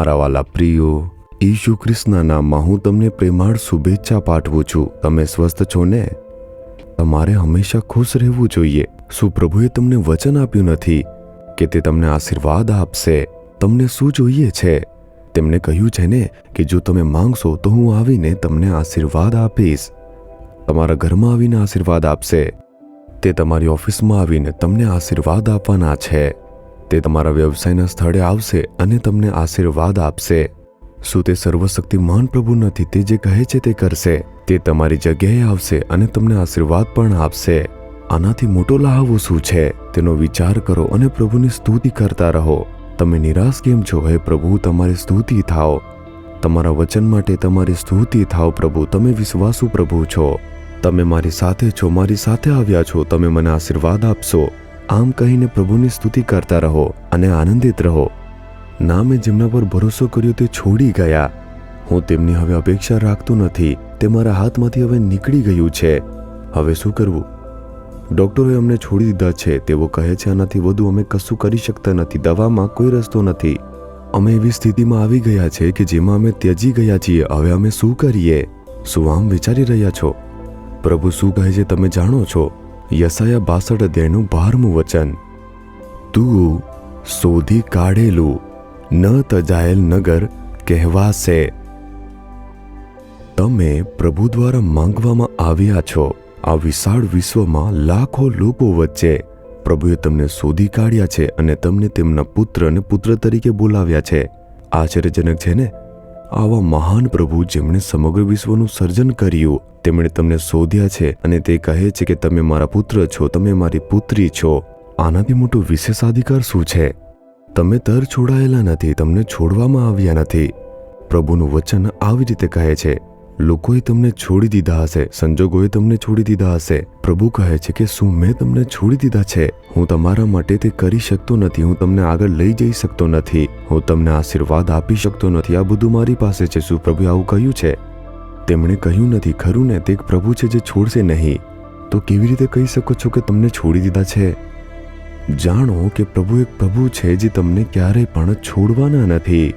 મારા વાલા પ્રિયો, ઈસુ ખ્રિસ્તના નામમાં હું તમને પ્રેમાળ શુભેચ્છા પાઠવું છું. તમે સ્વસ્થ છો ને? તમારે હંમેશા ખુશ રહેવું જોઈએ. શું પ્રભુએ તમને વચન આપ્યું નથી કે તે તમને આશીર્વાદ આપશે? તમને શું જોઈએ છે? તેમણે કહ્યું છે ને કે જો તમે માંગશો તો હું આવીને તમને આશીર્વાદ આપીશ. તમારા ઘરમાં આવીને આશીર્વાદ આપશે. તે તમારી ઓફિસમાં આવીને તમને આશીર્વાદ આપવાના છે. તે તમારા વ્યવસાયના સ્થળે આવશે અને તમને આશીર્વાદ આપશે. શું તે સર્વશક્તિમાન પ્રભુ નથી? તે જે કહે છે તે કરશે. તે તમારી જગ્યાએ આવશે અને તમને આશીર્વાદ પણ આપશે. આનાથી મોટો લહાવો શું છે? તેનો વિચાર કરો અને પ્રભુની સ્તુતિ કરતા રહો. તમે નિરાશ કેમ છો? હે પ્રભુ, તમારી સ્તુતિ થાઓ. તમારા વચન માટે તમારી સ્તુતિ થાઓ. પ્રભુ, તમે વિશ્વાસુ પ્રભુ છો. તમે મારી સાથે છો, મારી સાથે આવ્યા છો. તમે મને આશીર્વાદ આપશો. આમ કહીને પ્રભુની સ્તુતિ કરતા રહો અને આનંદિત રહો. ના, મેં જેમના પર ભરોસો કર્યો તે છોડી ગયા. હું તેમની હવે અપેક્ષા રાખતો નથી. તે મારા હાથમાંથી હવે નીકળી ગયું છે. હવે શું કરવું? ડૉક્ટરોએ અમને છોડી દીધા છે. તેઓ કહે છે આનાથી વધુ અમે કશું કરી શકતા નથી. દવામાં કોઈ રસ્તો નથી. અમે એવી સ્થિતિમાં આવી ગયા છે કે જેમાં અમે ત્યજી ગયા છીએ. હવે અમે શું કરીએ? શું આમ વિચારી રહ્યા છો? પ્રભુ શું કહે છે તમે જાણો છો? યશાયા 62 અધ્યાયનું 12મું વચન, તું શોધી કાઢેલું ન તજાયેલ નગર કહેવાશે. તમે પ્રભુ દ્વારા માંગવામાં આવ્યા છો. આ વિશાળ વિશ્વમાં લાખો લોકો વચ્ચે પ્રભુએ તમને શોધી કાઢ્યા છે અને તમને તેમના પુત્ર અને પુત્ર તરીકે બોલાવ્યા છે. આશ્ચર્યજનક છે ને? આવા મહાન પ્રભુ જેમણે સમગ્ર વિશ્વનું સર્જન કર્યું, તેમણે તમને શોધ્યા છે અને તે કહે છે કે તમે મારા પુત્ર છો, તમે મારી પુત્રી છો. આનાથી મોટો વિશેષાધિકાર શું છે? તમે તર છોડાયેલા નથી, તમને છોડવામાં આવ્યા નથી. પ્રભુનું વચન આવી રીતે કહે છે, લોકોએ તમને છોડી દીધા હશે, સંજોગોએ તમને છોડી દીધા હશે. પ્રભુ કહે છે કે શું મેં તમને છોડી દીધા છે? હું તમારા માટે તે કરી શકતો નથી. હું તમને આગળ લઈ જઈ શકતો નથી. હું તમને આશીર્વાદ આપી શકતો નથી. આ બધું મારી પાસે છે. શું પ્રભુએ આવું કહ્યું છે? તેમણે કહ્યું નથી, ખરું ને? તે એક પ્રભુ છે જે છોડશે નહીં. તો કેવી રીતે કહી શકો છો કે તમને છોડી દીધા છે? જાણો કે પ્રભુ એક પ્રભુ છે જે તમને ક્યારેય પણ છોડવાના નથી.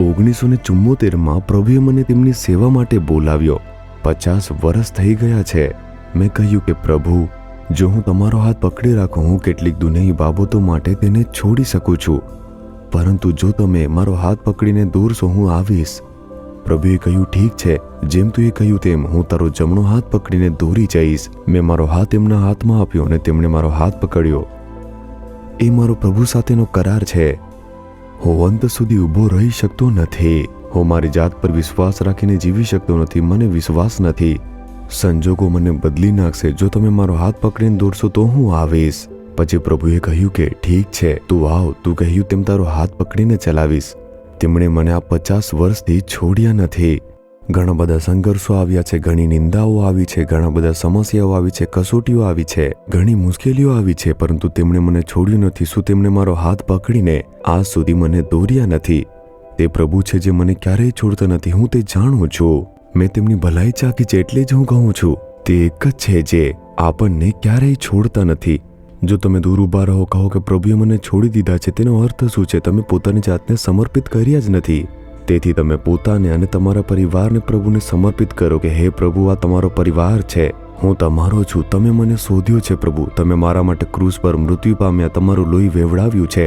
1974માં પ્રભુએ મને તેમની સેવા માટે બોલાવ્યો. 50 વર્ષ થઈ ગયા છે. મેં કહ્યું કે પ્રભુ, જો હું તમારો હાથ પકડી રાખું, હું કેટલીક દુનિયાવી બાબતો માટે તેને છોડી શકું છું, પરંતુ જો તમે મારો હાથ પકડીને દોરશો, હું આવીશ. પ્રભુએ કહ્યું, ઠીક છે, જેમ તું એ કહ્યું તેમ હું તારો જમણો હાથ પકડીને દોરી જઈશ. મેં મારો હાથ એમના હાથમાં આપ્યો અને તેમણે મારો હાથ પકડ્યો. એ મારો પ્રભુ સાથેનો કરાર છે. હું અંત સુધી ઊભો રહી શકતો નથી. હું મારી જાત પર વિશ્વાસ રાખીને જીવી શકતો નથી. મને વિશ્વાસ નથી. સંજોગો મને બદલી નાખશે. જો તમે મારો હાથ પકડીને દોરશો તો હું આવીશ. પછી પ્રભુએ કહ્યું કે ઠીક છે, તું આવ. તું કહ્યું તેમ તારો હાથ પકડીને ચલાવીશ. તેમણે મને આ 50 વર્ષથી છોડ્યા નથી. ઘણા બધા સંઘર્ષો આવ્યા છે, ઘણી નિંદાઓ આવી છે, ઘણા બધા સમસ્યાઓ આવી છે, કસોટીઓ આવી છે, ઘણી મુશ્કેલીઓ આવી છે, પરંતુ તેમણે મને છોડ્યું નથી. શું તેમણે મારો હાથ પકડીને આજ સુધી મને દોર્યા નથી? તે પ્રભુ છે જે મને ક્યારેય છોડતા નથી. હું તે જાણું છું. મેં તેમની ભલાઈ ચાખી છે, એટલે જ હું કહું છું. તે એક જ છે જે આપણને ક્યારેય છોડતા નથી. જો તમે દૂર ઊભા રહો, કહો કે પ્રભુએ મને છોડી દીધા છે, તેનો અર્થ શું છે? તમે પોતાની જાતને સમર્પિત કર્યા જ નથી. તેથી તમે પોતાને અને તમારા પરિવારને પ્રભુને સમર્પિત કરો કે હે પ્રભુ, આ તમારો પરિવાર છે. હું તમારો છું. તમે મને શોધ્યો છે પ્રભુ. તમે મારા માટે ક્રૂસ પર મૃત્યુ પામ્યા. તમારું લોહી વેવડાવ્યું છે.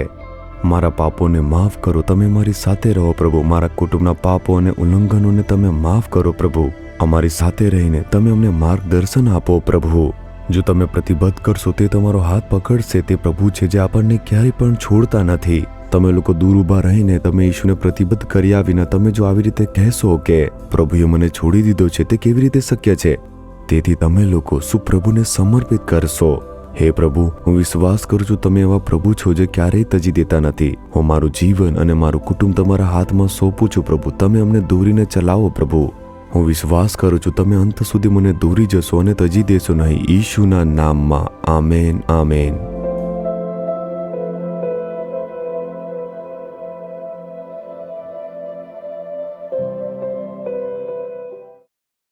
મારા પાપોને માફ કરો. તમે મારી સાથે રહો પ્રભુ. મારા કુટુંબના પાપો અને ઉલ્લંઘનોને તમે માફ કરો પ્રભુ. અમારી સાથે રહીને તમે અમને માર્ગદર્શન આપો પ્રભુ. જો તમે પ્રતિબદ્ધ કરશો, તે તમારો હાથ પકડશે. તે પ્રભુ છે જે આપણને ક્યારેય પણ છોડતા નથી. તમે લોકો દૂર ઊભા રહીને તમે ઈશુને પ્રતિબદ્ધ કર્યા વિના તમે જો આવી રીતે કહેશો કે પ્રભુએ મને છોડી દીધો છે, તે કેવી રીતે શક્ય છે? તેથી તમે લોકો શું પ્રભુને સમર્પિત કરશો? હે પ્રભુ, હું વિશ્વાસ કરું છું તમે એવા પ્રભુ છો જે ક્યારેય તજી દેતા નથી. હું મારું જીવન અને મારું કુટુંબ તમારા હાથમાં સોંપું છું પ્રભુ. તમે અમને દોરીને ચલાવો પ્રભુ. હું વિશ્વાસ કરું છું તમે અંત સુધી મને દોરી જશો અને તજી દેશો નહીં. ઈશુના નામમાં આમેન, આમેન.